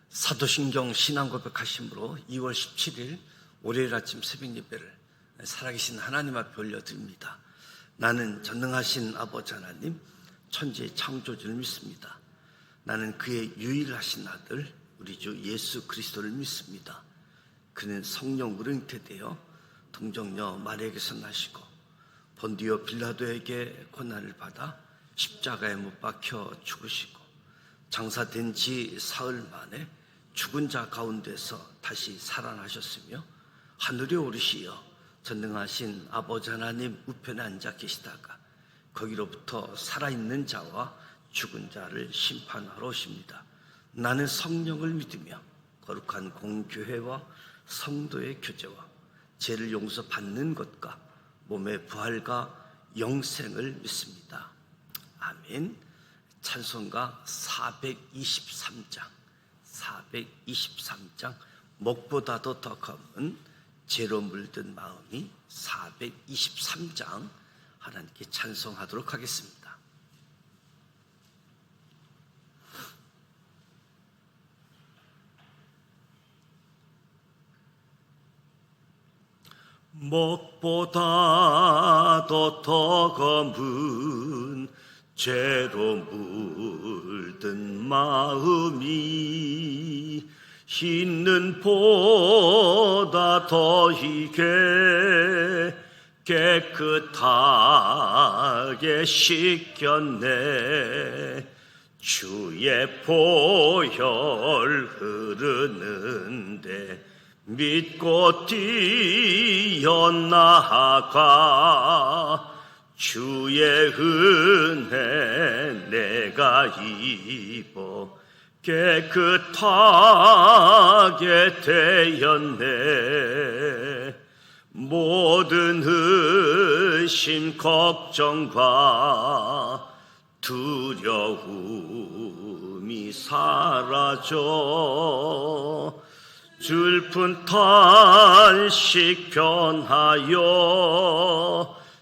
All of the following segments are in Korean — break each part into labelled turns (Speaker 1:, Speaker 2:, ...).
Speaker 1: 사도신경 신앙고백하심으로 2월 17일 월요일 아침 새벽 예배를 살아계신 하나님 앞에 올려드립니다. 나는 전능하신 아버지 하나님, 천지의 창조주를 믿습니다. 나는 그의 유일하신 아들 우리 주 예수 그리스도를 믿습니다. 그는 성령으로 잉태되어 동정녀 마리아에게서 나시고 본디오 빌라도에게 고난을 받아 십자가에 못 박혀 죽으시고 장사된 지 사흘 만에 죽은 자 가운데서 다시 살아나셨으며 하늘에 오르시어 전능하신 아버지 하나님 우편에 앉아 계시다가 거기로부터 살아있는 자와 죽은 자를 심판하러 오십니다. 나는 성령을 믿으며 거룩한 공교회와 성도의 교제와 죄를 용서받는 것과 몸의 부활과 영생을 믿습니다. 아멘. 찬송가 423장 목보다도 더 검은 죄로 물든 마음이 423장 하나님께 찬송하도록 하겠습니다. 목보다도 더 검은 죄로 물든 마음이 흰 보다 더 희게 깨끗하게 씻겼네. 주의 보혈 흐르는데 믿고 뛰어나가 주의 은혜 내가 입어 깨끗하게 되었네. 모든 의심 걱정과 두려움이 사라져 슬픈 탄식 변하여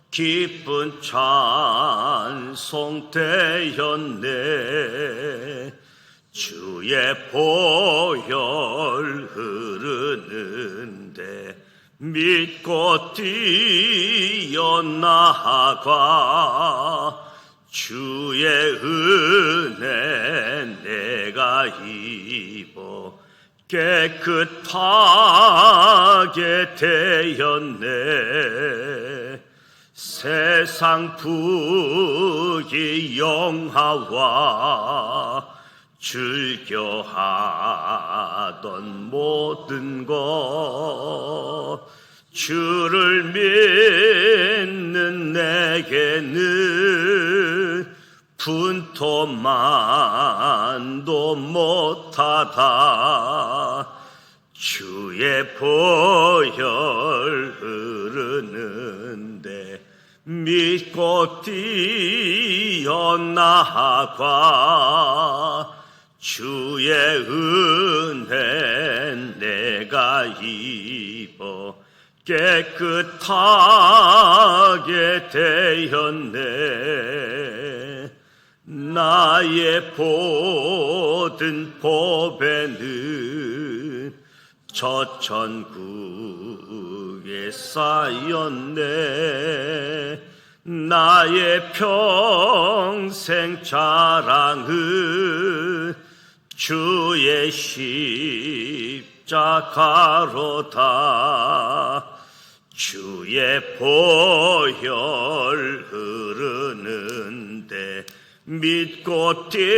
Speaker 1: 기쁜 찬송 되었네. 주의 보혈 흐르는데 믿고 뛰어나가 주의 은혜 내가 입어 깨끗하게 되었네. 세상 부귀 영화와 즐겨하던 모든 것 주를 믿는 내게는 분토만도 못하다. 주의 보혈 흐르는데 믿고 뛰어나가 주의 은혜 내가 입어 깨끗하게 되었네. 나의 모든 보배는 저 천국에 쌓였네. 나의 평생 자랑은 주의 십자가로다. 주의 보혈 흐르는데 믿고 뛰어나가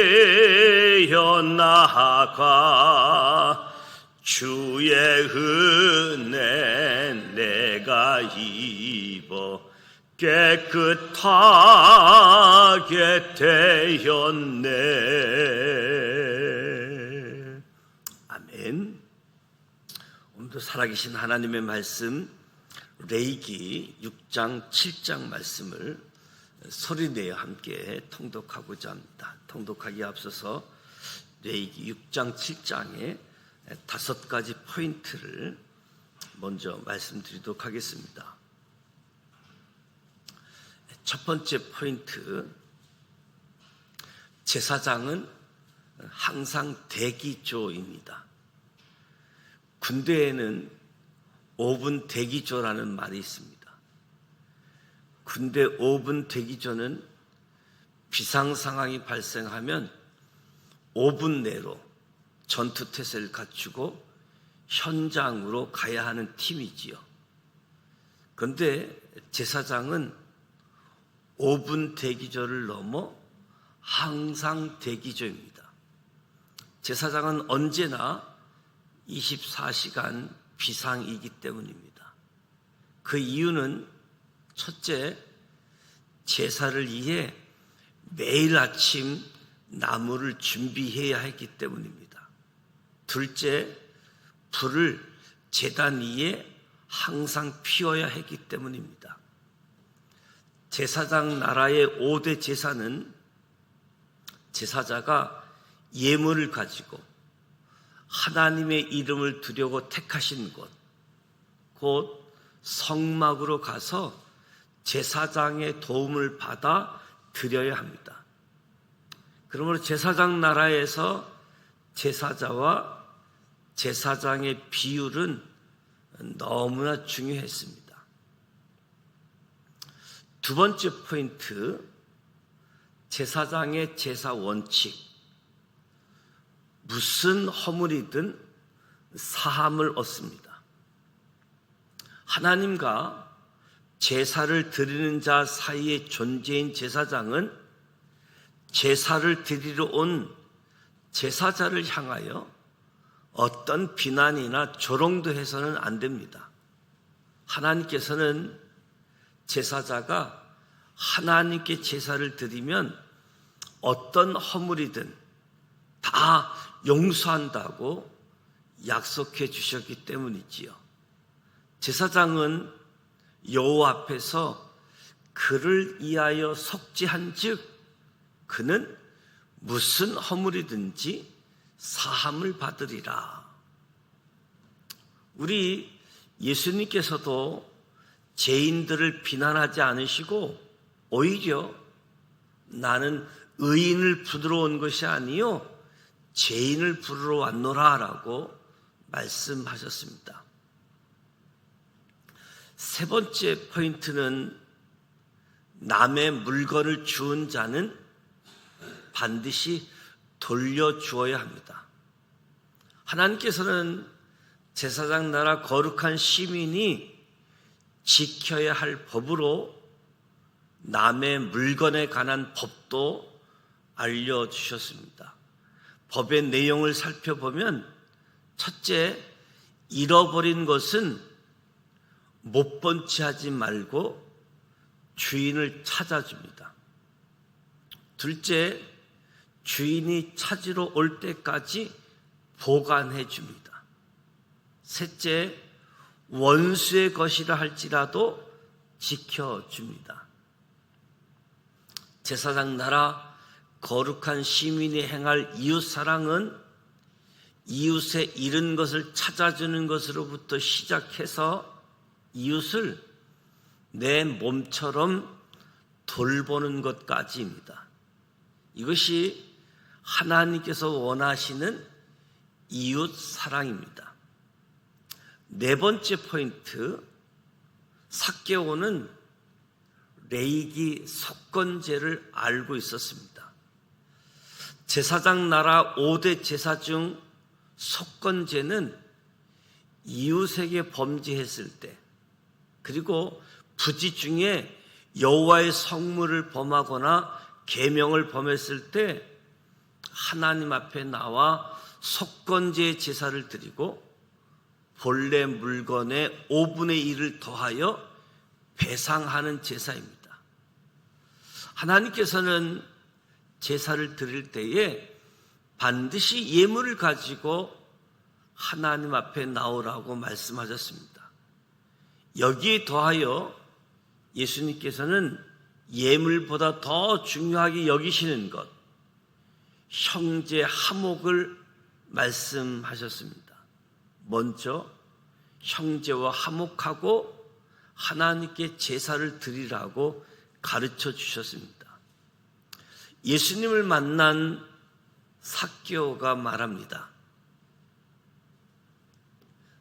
Speaker 1: 주의 은혜 내가 입어 깨끗하게 되었네. 아멘. 오늘도 살아계신 하나님의 말씀 레위기 6장 7장 말씀을 소리내어 함께 통독하고자 합니다. 통독하기에 앞서서 레위기 6장 7장의 5가지 포인트를 먼저 말씀드리도록 하겠습니다. 첫 번째 포인트, 제사장은 항상 대기조입니다. 군대에는 5분 대기조라는 말이 있습니다. 군대 5분 대기조는 비상 상황이 발생하면 5분 내로 전투태세를 갖추고 현장으로 가야 하는 팀이지요. 그런데 제사장은 5분 대기조를 넘어 항상 대기조입니다. 제사장은 언제나 24시간 비상이기 때문입니다. 그 이유는 첫째, 제사를 위해 매일 아침 나무를 준비해야 했기 때문입니다. 둘째, 불을 제단 위에 항상 피워야 했기 때문입니다. 제사장 나라의 5대 제사는 제사자가 예물을 가지고 하나님의 이름을 두려고 택하신 곳, 곧 성막으로 가서 제사장의 도움을 받아 드려야 합니다. 그러므로 제사장 나라에서 제사자와 제사장의 비율은 너무나 중요했습니다. 두 번째 포인트, 제사장의 제사 원칙. 무슨 허물이든 사함을 얻습니다. 하나님과 제사를 드리는 자 사이의 존재인 제사장은 제사를 드리러 온 제사자를 향하여 어떤 비난이나 조롱도 해서는 안 됩니다. 하나님께서는 제사자가 하나님께 제사를 드리면 어떤 허물이든 다 용서한다고 약속해 주셨기 때문이지요. 제사장은 여호와 앞에서 그를 위하여 속죄한즉 그는 무슨 허물이든지 사함을 받으리라. 우리 예수님께서도 죄인들을 비난하지 않으시고 오히려 나는 의인을 부르러 온 것이 아니요 죄인을 부르러 왔노라 라고 말씀하셨습니다. 세 번째 포인트는 남의 물건을 주운 자는 반드시 돌려주어야 합니다. 하나님께서는 제사장 나라 거룩한 시민이 지켜야 할 법으로 남의 물건에 관한 법도 알려주셨습니다. 법의 내용을 살펴보면 첫째, 잃어버린 것은 못 본 채 하지 말고 주인을 찾아줍니다. 둘째, 주인이 찾으러 올 때까지 보관해 줍니다. 셋째, 원수의 것이라 할지라도 지켜줍니다. 제사장 나라 거룩한 시민이 행할 이웃사랑은 이웃의 잃은 것을 찾아주는 것으로부터 시작해서 이웃을 내 몸처럼 돌보는 것까지입니다. 이것이 하나님께서 원하시는 이웃 사랑입니다. 네 번째 포인트, 삭개오는 레위기 속건제를 알고 있었습니다. 제사장 나라 5대 제사 중 속건제는 이웃에게 범죄했을 때, 그리고 부지 중에 여호와의 성물을 범하거나 계명을 범했을 때 하나님 앞에 나와 속건제의 제사를 드리고 본래 물건의 5분의 1을 더하여 배상하는 제사입니다. 하나님께서는 제사를 드릴 때에 반드시 예물을 가지고 하나님 앞에 나오라고 말씀하셨습니다. 여기에 더하여 예수님께서는 예물보다 더 중요하게 여기시는 것, 형제 화목을 말씀하셨습니다. 먼저 형제와 화목하고 하나님께 제사를 드리라고 가르쳐 주셨습니다. 예수님을 만난 삭개오가 말합니다.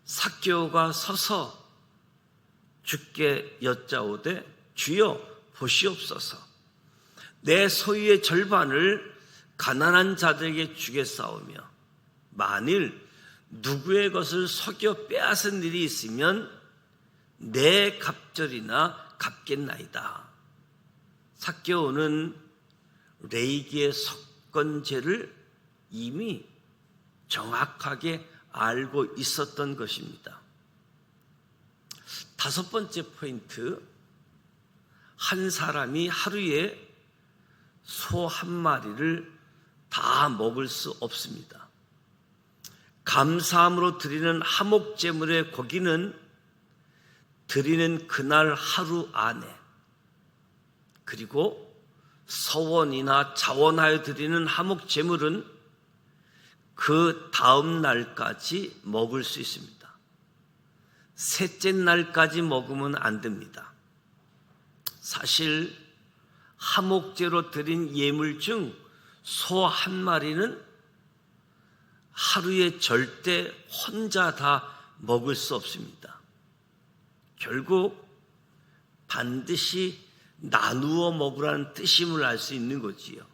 Speaker 1: 삭개오가 서서 주께 여짜오되 주여 보시옵소서, 내 소유의 절반을 가난한 자들에게 주겠사오며 만일 누구의 것을 속여 빼앗은 일이 있으면 내 갑절이나 갚겠나이다. 삭개오는 레위기의 속건제를 이미 정확하게 알고 있었던 것입니다. 다섯 번째 포인트, 한 사람이 하루에 소 한 마리를 다 먹을 수 없습니다. 감사함으로 드리는 화목제물의 고기는 드리는 그날 하루 안에, 그리고 서원이나 자원하여 드리는 화목제물은 그 다음 날까지 먹을 수 있습니다. 셋째 날까지 먹으면 안 됩니다. 사실 화목제로 드린 예물 중 소 한 마리는 하루에 절대 혼자 다 먹을 수 없습니다. 결국 반드시 나누어 먹으라는 뜻임을 알 수 있는 거지요.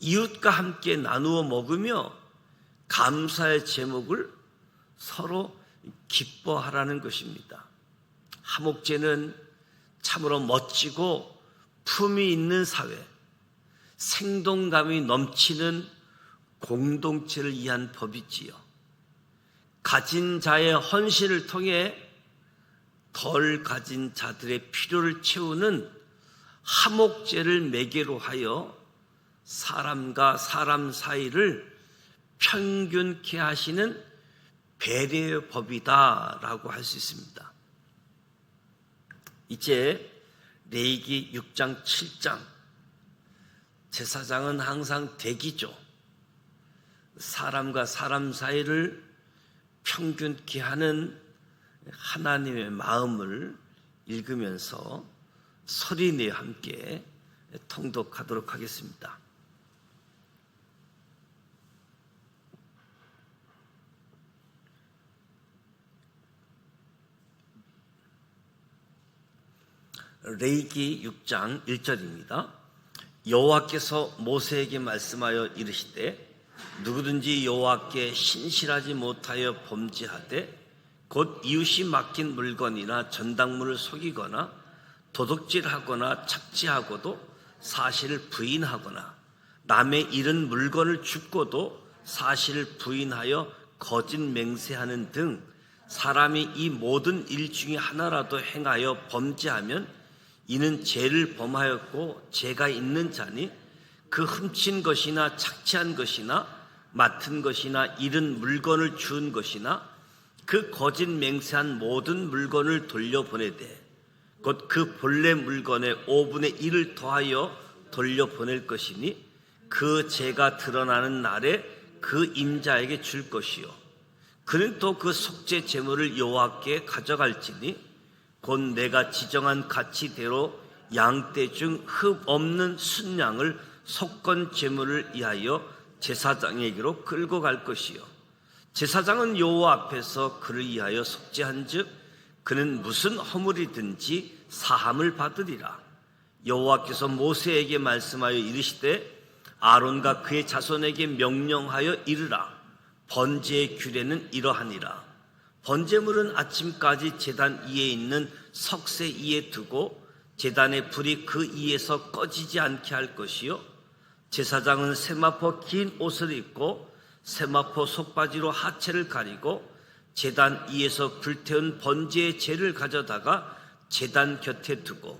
Speaker 1: 이웃과 함께 나누어 먹으며 감사의 제목을 서로 기뻐하라는 것입니다. 화목제는 참으로 멋지고 품이 있는 사회, 생동감이 넘치는 공동체를 위한 법이지요. 가진 자의 헌신을 통해 덜 가진 자들의 필요를 채우는 화목제를 매개로 하여 사람과 사람 사이를 평균케 하시는 배려의 법이다라고 할 수 있습니다. 이제 레위기 6장 7장, 제사장은 항상 대기죠. 사람과 사람 사이를 평균케 하는 하나님의 마음을 읽으면서 소리내어 함께 통독하도록 하겠습니다. 레위기 6장 1절입니다. 여호와께서 모세에게 말씀하여 이르시되 누구든지 여호와께 신실하지 못하여 범죄하되 곧 이웃이 맡긴 물건이나 전당물을 속이거나 도둑질하거나 착취하고도 사실을 부인하거나 남의 잃은 물건을 줍고도 사실을 부인하여 거짓 맹세하는 등 사람이 이 모든 일 중에 하나라도 행하여 범죄하면 이는 죄를 범하였고 죄가 있는 자니 그 훔친 것이나 착취한 것이나 맡은 것이나 잃은 물건을 주운 것이나 그 거짓 맹세한 모든 물건을 돌려보내되 곧 그 본래 물건의 5분의 1을 더하여 돌려보낼 것이니 그 죄가 드러나는 날에 그 임자에게 줄 것이요 그는 또 그 속죄 제물을 여호와께 가져갈지니 곧 내가 지정한 가치대로 양떼 중 흠 없는 순양을 속건 제물을 위하여 제사장에게로 끌고 갈 것이요 제사장은 여호와 앞에서 그를 위하여 속죄한즉 그는 무슨 허물이든지 사함을 받으리라. 여호와께서 모세에게 말씀하여 이르시되 아론과 그의 자손에게 명령하여 이르라. 번제의 규례는 이러하니라. 번제물은 아침까지 제단 위에 있는 석쇠 위에 두고 제단의 불이 그 위에서 꺼지지 않게 할 것이요 제사장은 세마포 긴 옷을 입고 세마포 속바지로 하체를 가리고 제단 위에서 불태운 번제의 재를 가져다가 제단 곁에 두고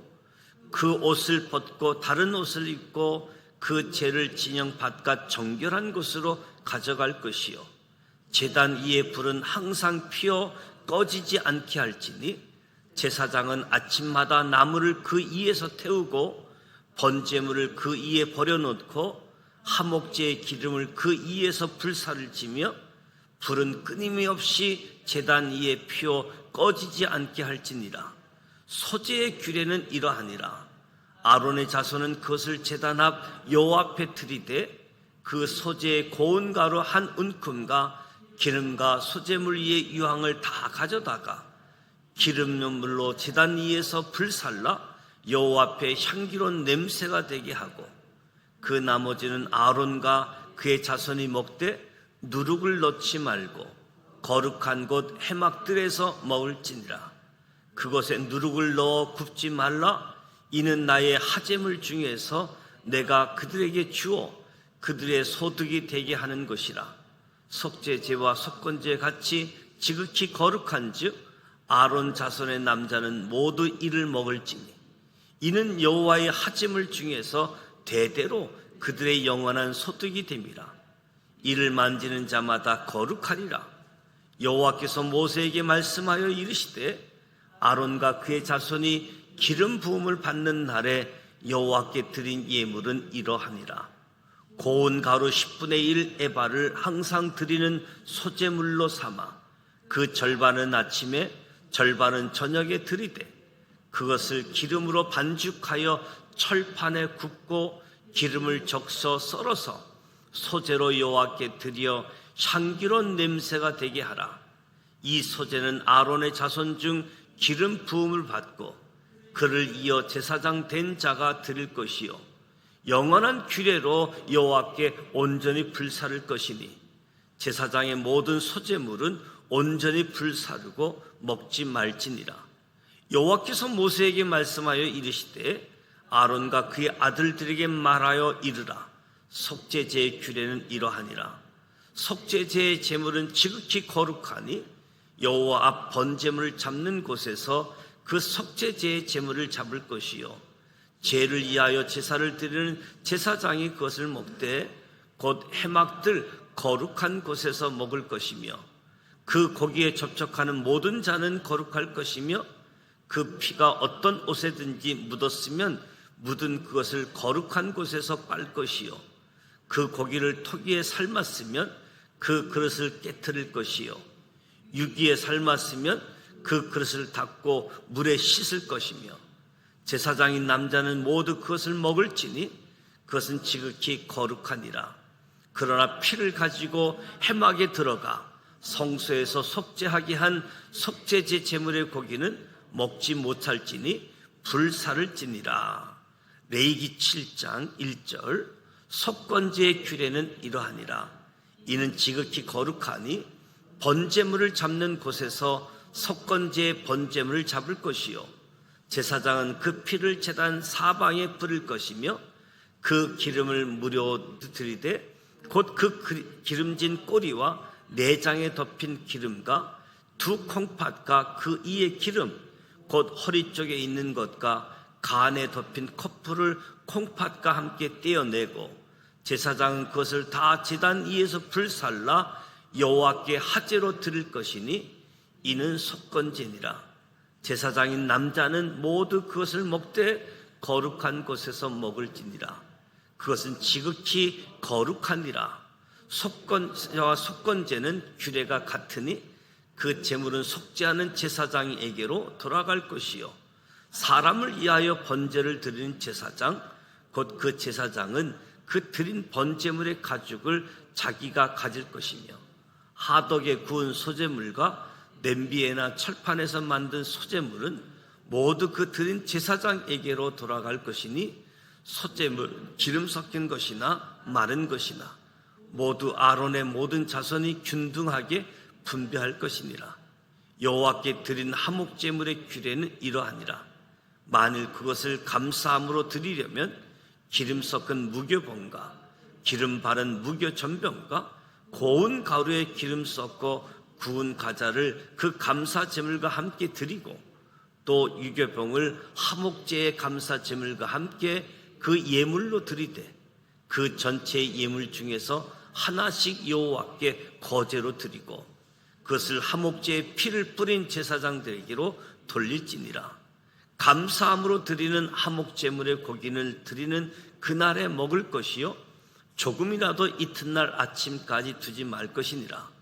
Speaker 1: 그 옷을 벗고 다른 옷을 입고 그 재를 진영 바깥 정결한 곳으로 가져갈 것이요 제단 위에 불은 항상 피어 꺼지지 않게 할지니 제사장은 아침마다 나무를 그 위에서 태우고 번제물을 그 위에 버려놓고 화목제의 기름을 그 위에서 불사를 지며 불은 끊임없이 제단 위에 피어 꺼지지 않게 할지니라. 소제의 규례는 이러하니라. 아론의 자손은 그것을 제단 앞 여호와 앞에 드리되 그 소재의 고운 가루 한 움큼과 기름과 소재물 위의 유황을 다 가져다가 기름물로 제단 위에서 불살라 여호와 앞에 향기로운 냄새가 되게 하고, 그 나머지는 아론과 그의 자손이 먹되 누룩을 넣지 말고 거룩한 곳 해막들에서 먹을지니라. 그곳에 누룩을 넣어 굽지 말라. 이는 나의 하제물 중에서 내가 그들에게 주어 그들의 소득이 되게 하는 것이라. 속죄제와 속건제 같이 지극히 거룩한즉 아론 자손의 남자는 모두 이를 먹을지니 이는 여호와의 하제물 중에서 대대로 그들의 영원한 소득이 됨이라. 이를 만지는 자마다 거룩하리라. 여호와께서 모세에게 말씀하여 이르시되 아론과 그의 자손이 기름 부음을 받는 날에 여호와께 드린 예물은 이러하니라. 고운 가루 10분의 1 에바를 항상 드리는 소재물로 삼아 그 절반은 아침에 절반은 저녁에 드리되 그것을 기름으로 반죽하여 철판에 굽고 기름을 적셔 썰어서 소재로 여호와께 드려 향기로운 냄새가 되게 하라. 이 소재는 아론의 자손 중 기름 부음을 받고 그를 이어 제사장 된 자가 드릴 것이요 영원한 규례로 여호와께 온전히 불사를 것이니 제사장의 모든 소재물은 온전히 불사르고 먹지 말지니라. 여호와께서 모세에게 말씀하여 이르시되 아론과 그의 아들들에게 말하여 이르라. 속죄제의 규례는 이러하니라. 속죄제의 제물은 지극히 거룩하니 여호와 앞 번제물을 잡는 곳에서 그 속죄제의 제물을 잡을 것이요 죄를 위하여 제사를 드리는 제사장이 그것을 먹되 곧 해막들 거룩한 곳에서 먹을 것이며 그 고기에 접촉하는 모든 자는 거룩할 것이며 그 피가 어떤 옷에든지 묻었으면 묻은 그것을 거룩한 곳에서 빨 것이요 그 고기를 토기에 삶았으면 그 그릇을 깨트릴 것이요 유기에 삶았으면 그 그릇을 닦고 물에 씻을 것이며 제사장인 남자는 모두 그것을 먹을지니 그것은 지극히 거룩하니라. 그러나 피를 가지고 해막에 들어가 성소에서 속죄하게 한 속죄제 제물의 고기는 먹지 못할지니 불사를지니라. 레위기 7장 1절. 속건제의 규례는 이러하니라. 이는 지극히 거룩하니 번제물을 잡는 곳에서 속건제의 번제물을 잡을 것이요 제사장은 그 피를 제단 사방에 뿌릴 것이며 그 기름을 무료 들이되 곧 그 기름진 꼬리와 내장에 덮인 기름과 두 콩팥과 그 이의 기름 곧 허리 쪽에 있는 것과 간에 덮인 커플을 콩팥과 함께 떼어내고 제사장은 그것을 다 제단 위에서 불살라 여호와께 하제로 드릴 것이니 이는 속건제니라. 제사장인 남자는 모두 그것을 먹되 거룩한 곳에서 먹을지니라. 그것은 지극히 거룩하니라. 속건제와 속건제는 규례가 같으니 그 제물은 속죄하는 제사장에게로 돌아갈 것이요 사람을 위하여 번제를 드리는 제사장 곧 그 제사장은 그 드린 번제물의 가죽을 자기가 가질 것이며 하덕에 구운 소재물과 냄비에나 철판에서 만든 소재물은 모두 그 드린 제사장에게로 돌아갈 것이니 소재물 기름 섞인 것이나 마른 것이나 모두 아론의 모든 자손이 균등하게 분배할 것이니라. 여호와께 드린 화목제물의 규례는 이러하니라. 만일 그것을 감사함으로 드리려면 기름 섞은 무교병과 기름 바른 무교 전병과 고운 가루에 기름 섞고 구운 과자를 그 감사 제물과 함께 드리고 또 유교병을 화목제의 감사 제물과 함께 그 예물로 드리되 그 전체 예물 중에서 하나씩 여호와께 거제로 드리고 그것을 화목제의 피를 뿌린 제사장들에게로 돌릴지니라. 감사함으로 드리는 화목제물의 고기를 드리는 그날에 먹을 것이요 조금이라도 이튿날 아침까지 두지 말 것이니라.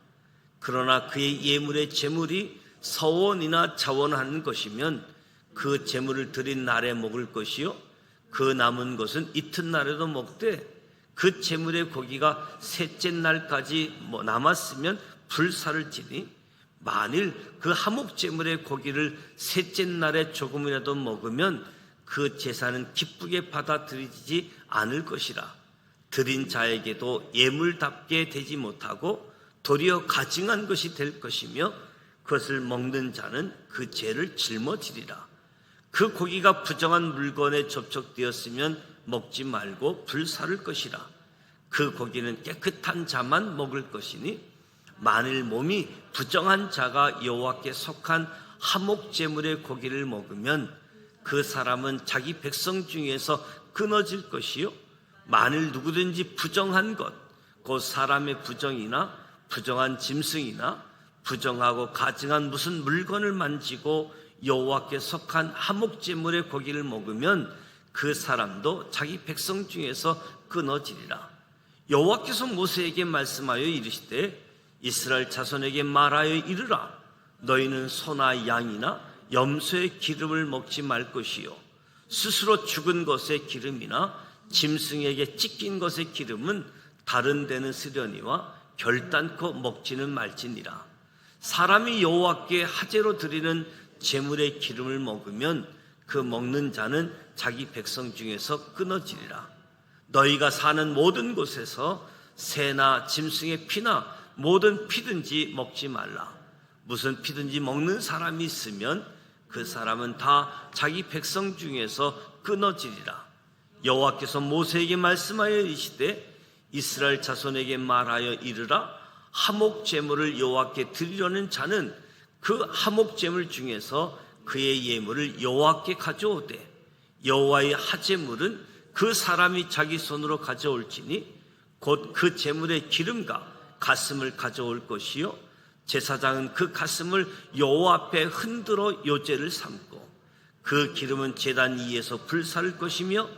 Speaker 1: 그러나 그의 예물의 제물이 서원이나 자원하는 것이면 그 제물을 드린 날에 먹을 것이요 그 남은 것은 이튿날에도 먹되 그 제물의 고기가 셋째 날까지 남았으면 불사를 지니 만일 그 하목 제물의 고기를 셋째 날에 조금이라도 먹으면 그 제사는 기쁘게 받아들이지 않을 것이라. 드린 자에게도 예물답게 되지 못하고 도리어 가증한 것이 될 것이며 그것을 먹는 자는 그 죄를 짊어지리라. 그 고기가 부정한 물건에 접촉되었으면 먹지 말고 불사를 것이라. 그 고기는 깨끗한 자만 먹을 것이니 만일 몸이 부정한 자가 여호와께 속한 하목 제물의 고기를 먹으면 그 사람은 자기 백성 중에서 끊어질 것이요 만일 누구든지 부정한 것, 곧 사람의 부정이나 부정한 짐승이나 부정하고 가증한 무슨 물건을 만지고 여호와께 속한 하목 제물의 고기를 먹으면 그 사람도 자기 백성 중에서 끊어지리라. 여호와께서 모세에게 말씀하여 이르시되 이스라엘 자손에게 말하여 이르라. 너희는 소나 양이나 염소의 기름을 먹지 말 것이요 스스로 죽은 것의 기름이나 짐승에게 찢긴 것의 기름은 다른 데는 쓰려니와 결단코 먹지는 말지니라. 사람이 여호와께 화제로 드리는 제물의 기름을 먹으면 그 먹는 자는 자기 백성 중에서 끊어지리라. 너희가 사는 모든 곳에서 새나 짐승의 피나 모든 피든지 먹지 말라. 무슨 피든지 먹는 사람이 있으면 그 사람은 다 자기 백성 중에서 끊어지리라. 여호와께서 모세에게 말씀하여 이르시되 이스라엘 자손에게 말하여 이르라. 하목 제물을 여호와께 드리려는 자는 그 하목 제물 중에서 그의 예물을 여호와께 가져오되 여호와의 하제물은 그 사람이 자기 손으로 가져올지니 곧 그 제물의 기름과 가슴을 가져올 것이요 제사장은 그 가슴을 여호와 앞에 흔들어 요제를 삼고 그 기름은 제단 위에서 불사를 것이며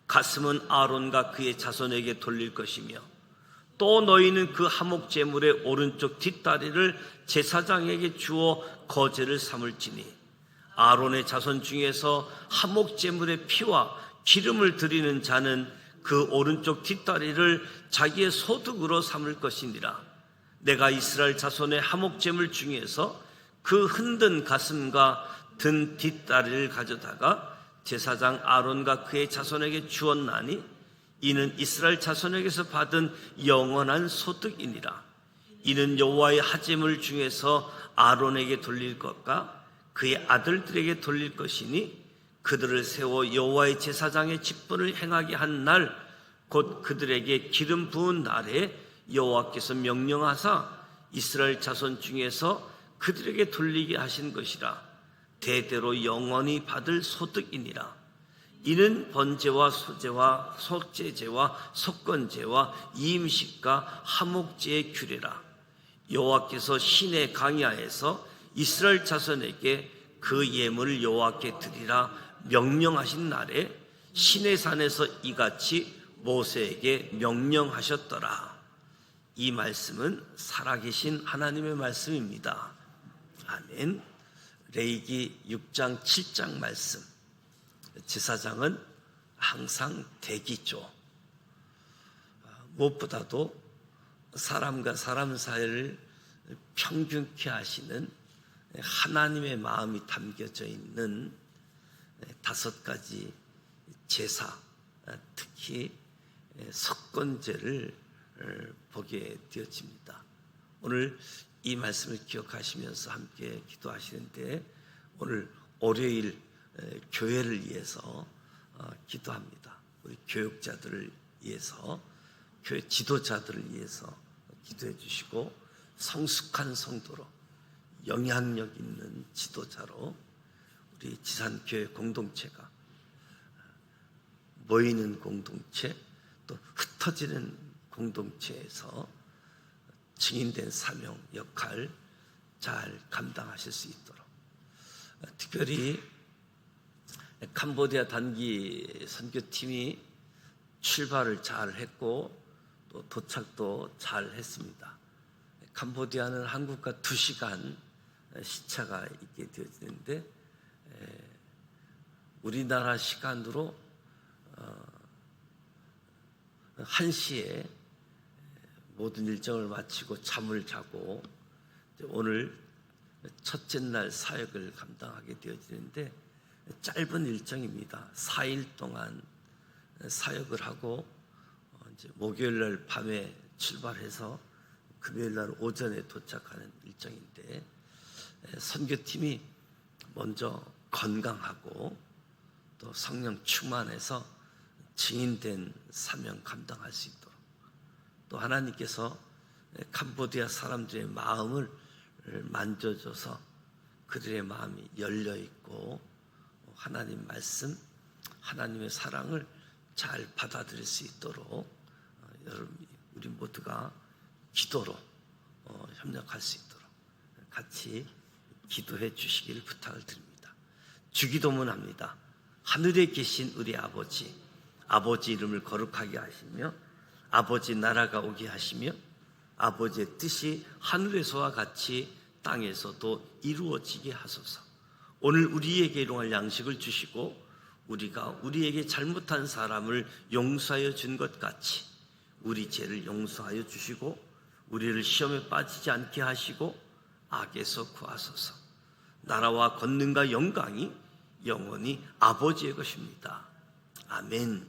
Speaker 1: 가슴은 아론과 그의 자손에게 돌릴 것이며 또 너희는 그 하목 제물의 오른쪽 뒷다리를 제사장에게 주어 거제를 삼을지니 아론의 자손 중에서 하목 제물의 피와 기름을 드리는 자는 그 오른쪽 뒷다리를 자기의 소득으로 삼을 것이니라. 내가 이스라엘 자손의 하목 제물 중에서 그 흔든 가슴과 든 뒷다리를 가져다가 제사장 아론과 그의 자손에게 주었나니 이는 이스라엘 자손에게서 받은 영원한 소득이니라. 이는 여호와의 하제물 중에서 아론에게 돌릴 것과 그의 아들들에게 돌릴 것이니 그들을 세워 여호와의 제사장의 직분을 행하게 한 날 곧 그들에게 기름 부은 날에 여호와께서 명령하사 이스라엘 자손 중에서 그들에게 돌리게 하신 것이라. 대대로 영원히 받을 소득이니라. 이는 번제와 소제와 속죄제와 속건제와 이임식과 하목제의 규례라. 여호와께서 시내 강야에서 이스라엘 자손에게 그 예물을 여호와께 드리라 명령하신 날에 시내산에서 이같이 모세에게 명령하셨더라. 이 말씀은 살아계신 하나님의 말씀입니다. 아멘. 레위기 6장 7장 말씀. 제사장은 항상 대기죠. 무엇보다도 사람과 사람 사이를 평균케 하시는 하나님의 마음이 담겨져 있는 5가지 제사, 특히 석건제를 보게 되어집니다. 오늘 이 말씀을 기억하시면서 함께 기도하시는데 오늘 월요일 교회를 위해서 기도합니다. 우리 교육자들을 위해서, 교회 지도자들을 위해서 기도해 주시고 성숙한 성도로 영향력 있는 지도자로 우리 지산교회 공동체가 모이는 공동체 또 흩어지는 공동체에서 증인된 사명 역할 잘 감당하실 수 있도록 특별히 캄보디아 단기 선교팀이 출발을 잘 했고 또 도착도 잘 했습니다. 캄보디아는 한국과 2시간 시차가 있게 되어지는데 우리나라 시간으로 1시에 모든 일정을 마치고 잠을 자고 오늘 첫째 날 사역을 감당하게 되어지는데 짧은 일정입니다. 4일 동안 사역을 하고 이제 목요일 날 밤에 출발해서 금요일 날 오전에 도착하는 일정인데 선교팀이 먼저 건강하고 또 성령 충만해서 증인된 사명 감당할 수 있도록 또 하나님께서 캄보디아 사람들의 마음을 만져줘서 그들의 마음이 열려 있고 하나님 말씀, 하나님의 사랑을 잘 받아들일 수 있도록 여러분 우리 모두가 기도로 협력할 수 있도록 같이 기도해 주시기를 부탁을 드립니다. 주기도문합니다. 하늘에 계신 우리 아버지, 아버지 이름을 거룩하게 하시며 아버지 나라가 오게 하시며 아버지의 뜻이 하늘에서와 같이 땅에서도 이루어지게 하소서. 오늘 우리에게 일용할 양식을 주시고 우리가 우리에게 잘못한 사람을 용서하여 준 것 같이 우리 죄를 용서하여 주시고 우리를 시험에 빠지지 않게 하시고 악에서 구하소서. 나라와 권능과 영광이 영원히 아버지의 것입니다. 아멘.